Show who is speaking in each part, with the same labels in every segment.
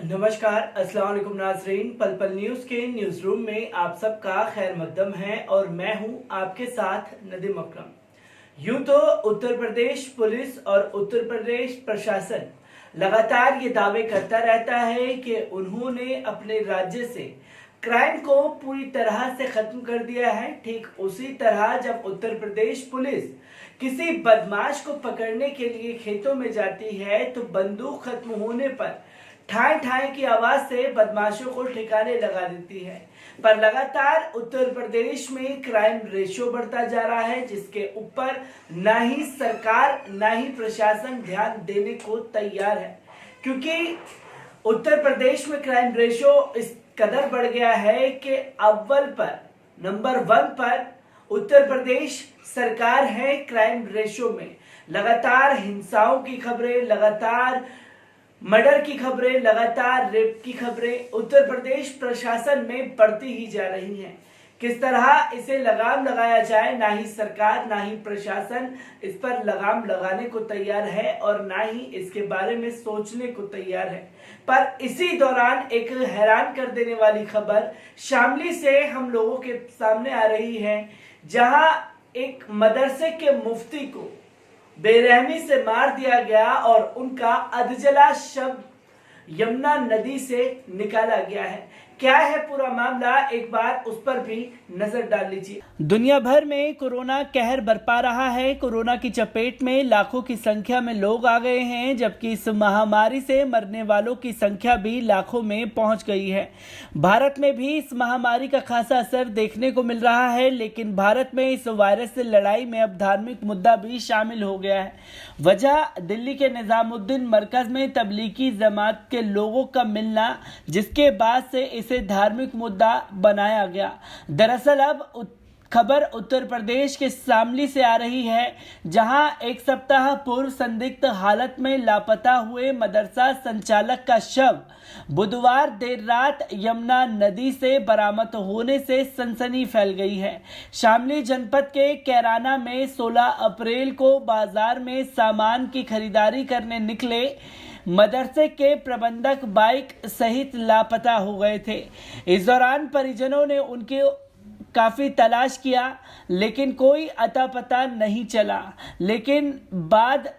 Speaker 1: नमस्कार, अस्सलाम वालेकुम नाज़रीन। पल पल न्यूज़ के न्यूज़ रूम में आप सबका खैर मकदम है और मैं हूं आपके साथ नदीम अकरम। यूं तो उत्तर प्रदेश पुलिस और उत्तर प्रदेश प्रशासन लगातार ये दावे करता रहता है कि उन्होंने अपने राज्य से क्राइम को पूरी तरह से खत्म कर दिया है। ठीक उसी तरह जब उत्तर प्रदेश पुलिस किसी बदमाश को पकड़ने के लिए खेतों में जाती है तो बंदूक खत्म होने पर ठाई ठाई की आवाज से बदमाशों को ठिकाने लगा देती है। पर लगातार उत्तर प्रदेश में क्राइम रेशियो बढ़ता जा रहा है, जिसके ऊपर ना ही सरकार ना ही प्रशासन ध्यान देने को तैयार है, क्योंकि उत्तर प्रदेश में क्राइम रेशियो इस कदर बढ़ गया है कि अव्वल पर नंबर 1 पर उत्तर प्रदेश सरकार है क्राइम रेशियो में। लगातार हिंसाओं की खबरें, लगातार मर्डर की खबरें, लगातार रेप की खबरें उत्तर प्रदेश प्रशासन में बढ़ती ही जा रही हैं। किस तरह इसे लगाम लगाया जाए, ना ही सरकार ना ही प्रशासन इस पर लगाम लगाने को तैयार है और ना ही इसके बारे में सोचने को तैयार है। पर इसी दौरान एक हैरान कर देने वाली खबर शामली से हम लोगों के सामने आ रही है, जहां एक मदरसे के मुफ्ती को बेरहमी से मार दिया गया और उनका अधजला शव यमुना नदी से निकाला गया है। क्या है पूरा मामला, एक बार उस पर भी नजर डाल लीजिए। दुनिया भर में कोरोना कहर बरपा रहा है। कोरोना की चपेट में लाखों की संख्या में लोग आ गए हैं, जबकि इस महामारी से मरने वालों की संख्या भी लाखों में पहुंच गई है। भारत में भी इस महामारी का खासा असर देखने को मिल रहा है, लेकिन भारत में इस वायरस से लड़ाई में अब धार्मिक मुद्दा भी शामिल हो गया है। वजह दिल्ली के निजामुद्दीन मरकज में तबलीगी जमात के लोगों का मिलना, जिसके बाद से इसे धार्मिक मुद्दा बनाया गया। दरअसल अब खबर उत्तर प्रदेश के शामली से आ रही है, जहां एक सप्ताह पूर्व संदिग्ध हालत में लापता हुए मदरसा संचालक का शव बुधवार देर रात यमुना नदी से बरामद होने से सनसनी फैल गई है। शामली जनपद के कैराना में 16 अप्रैल को बाजार में सामान की खरीदारी करने निकले मदरसे के प्रबंधक बाइक सहित लापता हो गए थे। इस दौरान परिजनों ने उनके काफी तलाश किया, लेकिन कोई अता पता नहीं चला। लेकिन बाद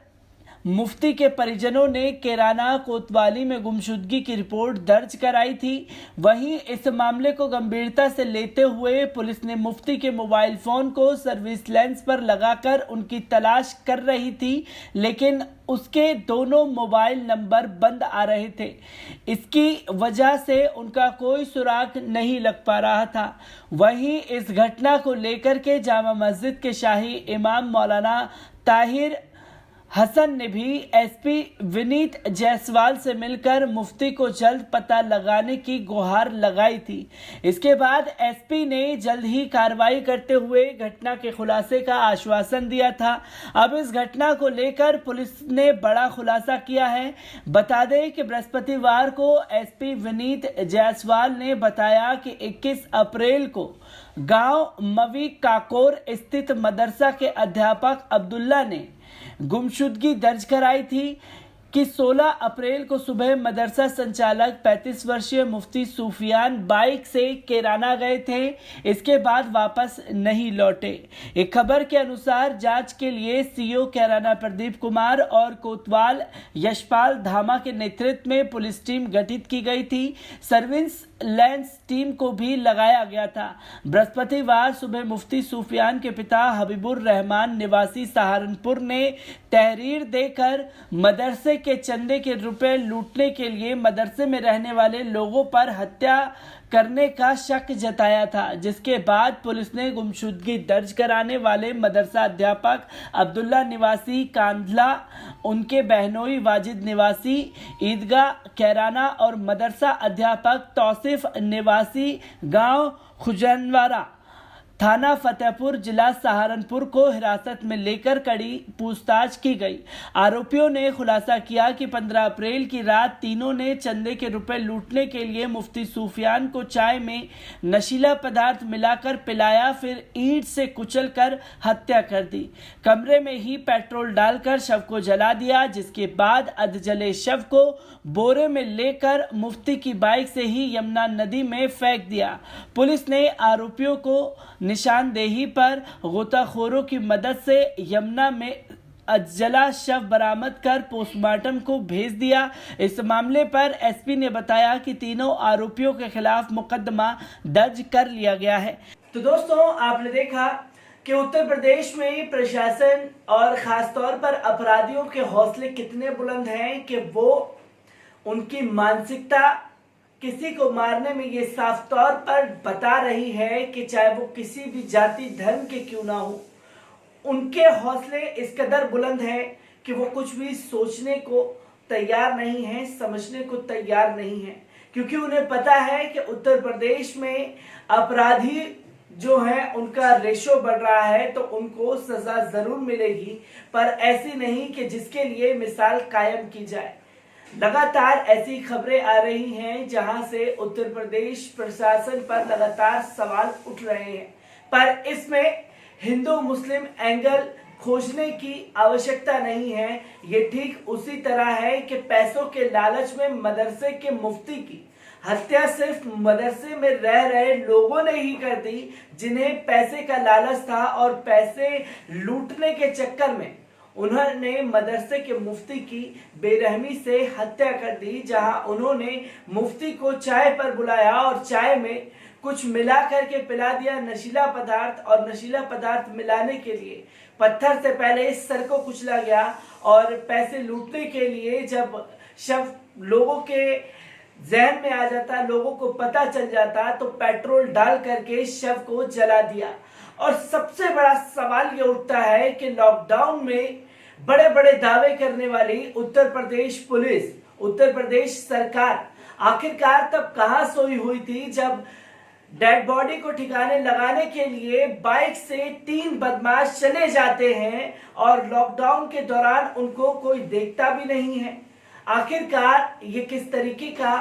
Speaker 1: मुफ्ती के परिजनों ने कैराना कोतवाली में गुमशुदगी की रिपोर्ट दर्ज कराई थी। वहीं इस मामले को गंभीरता से लेते हुए पुलिस ने मुफ्ती के मोबाइल फोन को सर्विस लेंस पर लगाकर उनकी तलाश कर रही थी, लेकिन उसके दोनों मोबाइल नंबर बंद आ रहे थे। इसकी वजह से उनका कोई सुराग नहीं लग पा रहा था। वहीं इस घटना को लेकर के जामा मस्जिद के शाही इमाम मौलाना ताहिर हसन ने भी एसपी विनीत जायसवाल से मिलकर मुफ्ती को जल्द पता लगाने की गुहार लगाई थी। इसके बाद एसपी ने जल्द ही कार्रवाई करते हुए घटना के खुलासे का आश्वासन दिया था। अब इस घटना को लेकर पुलिस ने बड़ा खुलासा किया है। बता दें कि बृहस्पतिवार को एसपी विनीत जायसवाल ने बताया कि 21 अप्रैल को गांव मवी काकोर स्थित मदरसा के अध्यापक अब्दुल्ला ने गुमशुदगी दर्ज कराई थी कि 16 अप्रैल को सुबह मदरसा संचालक 35 वर्षीय मुफ्ती सूफियान बाइक से कैराना गए थे। इसके बाद वापस नहीं लौटे। एक खबर के अनुसार जांच के लिए सीओ कैराना प्रदीप कुमार और कोतवाल यशपाल धामा के नेतृत्व में पुलिस टीम गठित की गई थी। सर्विस लेंस टीम को भी लगाया गया था। बृहस्पतिवार सुबह मुफ्ती सूफियान के पिता हबीबुर रहमान निवासी सहारनपुर ने तहरीर देकर मदरसे के चंदे के रुपए लूटने के लिए मदरसे में रहने वाले लोगों पर हत्या करने का शक जताया था, जिसके बाद पुलिस ने गुमशुदगी दर्ज कराने वाले मदरसा अध्यापक अब्दुल्ला निवासी कांधला, उनके बहनोई वाजिद निवासी ईदगाह कैराना और मदरसा अध्यापक तौसीफ निवासी गांव खुजनवारा थाना फतेहपुर जिला सहारनपुर को हिरासत में लेकर कड़ी पूछताछ की गई। आरोपियों ने खुलासा किया कि 15 अप्रैल की रात तीनों ने चंदे के रुपए लूटने के लिए मुफ्ती सूफियान को चाय में नशीला पदार्थ मिलाकर पिलाया, फिर ईंट से कुचलकर हत्या कर दी। कमरे में ही पेट्रोल डालकर शव को जला दिया, जिसके बाद अधजले शव को बोरे में लेकर मुफ्ती की बाइक से ही यमुना नदी में फेंक दिया। पुलिस ने आरोपियों को निशानदेही पर गोताखोरों की मदद से यमुना में अधजला शव बरामद कर पोस्टमार्टम को भेज दिया। इस मामले पर एसपी ने बताया कि तीनों आरोपियों के खिलाफ मुकदमा दर्ज कर लिया गया है। तो दोस्तों, आपने देखा कि उत्तर प्रदेश में प्रशासन और खासतौर पर अपराधियों के हौसले कितने बुलंद हैं कि वो उनकी मानसिकता किसी को मारने में ये साफ तौर पर बता रही है कि चाहे वो किसी भी जाति धर्म के क्यों ना हो, उनके हौसले इस कदर बुलंद हैं कि वो कुछ भी सोचने को तैयार नहीं है, समझने को तैयार नहीं है, क्योंकि उन्हें पता है कि उत्तर प्रदेश में अपराधी जो है उनका रेशो बढ़ रहा है, तो उनको सजा जरूर मिलेगी, पर ऐसी नहीं कि जिसके लिए मिसाल कायम की जाए। लगातार ऐसी खबरें आ रही हैं जहां से उत्तर प्रदेश प्रशासन पर लगातार सवाल उठ रहे हैं, पर इसमें हिंदू मुस्लिम एंगल खोजने की आवश्यकता नहीं है। ये ठीक उसी तरह है कि पैसों के लालच में मदरसे के मुफ्ती की हत्या सिर्फ मदरसे में रह रहे लोगों ने ही कर दी, जिन्हें पैसे का लालच था और पैसे लूटने के चक्कर में उन्होंने मदरसे के मुफ्ती की बेरहमी से हत्या कर दी। जहां उन्होंने मुफ्ती को चाय पर बुलाया और चाय में कुछ मिला करके पिला दिया नशीला पदार्थ, और नशीला पदार्थ मिलाने के लिए पत्थर से पहले सर को कुचला गया, और पैसे लूटने के लिए जब शव लोगों के जहन में आ जाता, लोगों को पता चल जाता, तो पेट्रोल डाल करके शव को जला दिया। और सबसे बड़ा सवाल ये उठता है कि लॉकडाउन में बड़े बड़े दावे करने वाली उत्तर प्रदेश पुलिस, उत्तर प्रदेश सरकार आखिरकार तब कहां सोई हुई थी जब डेड बॉडी को ठिकाने लगाने के लिए बाइक से 3 बदमाश चले जाते हैं और लॉकडाउन के दौरान उनको कोई देखता भी नहीं है। आखिरकार ये किस तरीके का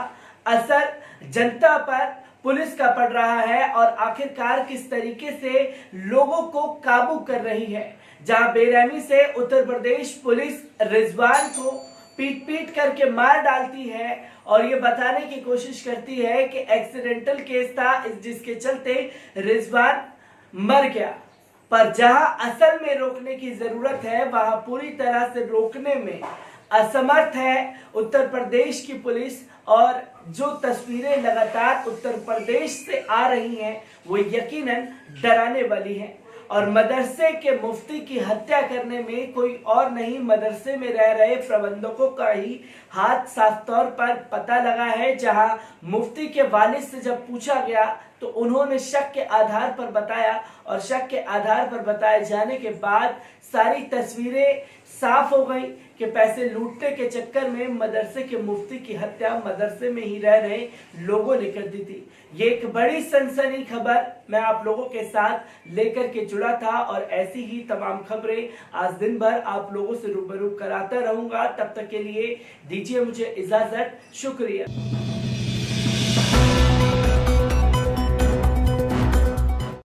Speaker 1: असर जनता पर पुलिस का पड़ रहा है और आखिरकार किस तरीके से लोगों को काबू कर रही है। जहां बेरहमी से उत्तर प्रदेश पुलिस रिजवान को पीट पीट करके मार डालती है और ये बताने की कोशिश करती है कि एक्सीडेंटल केस था जिसके चलते रिजवान मर गया, पर जहां असल में रोकने की जरूरत है वहां पूरी तरह से रोकने में असमर्थ है उत्तर प्रदेश की पुलिस। और जो तस्वीरें लगातार उत्तर प्रदेश से आ रही हैं वो यकीनन डराने वाली हैं। और मदरसे के मुफ्ती की हत्या करने में कोई और नहीं, मदरसे में रह रहे प्रबंधकों का ही हाथ साफ तौर पर पता लगा है। जहां मुफ्ती के वालिद से जब पूछा गया तो उन्होंने शक के आधार पर बताया, और शक के आधार पर बताए जाने के बाद सारी तस्वीरें साफ हो गई कि पैसे लूटने के चक्कर में मदरसे के मुफ्ती की हत्या मदरसे में ही रह रहे लोगों ने कर दी थी। ये एक बड़ी सनसनी खबर मैं आप लोगों के साथ लेकर के जुड़ा था, और ऐसी ही तमाम खबरें आज दिन भर आप लोगों से रूबरू कराता रहूंगा। तब तक के लिए दीजिए मुझे इजाजत। शुक्रिया।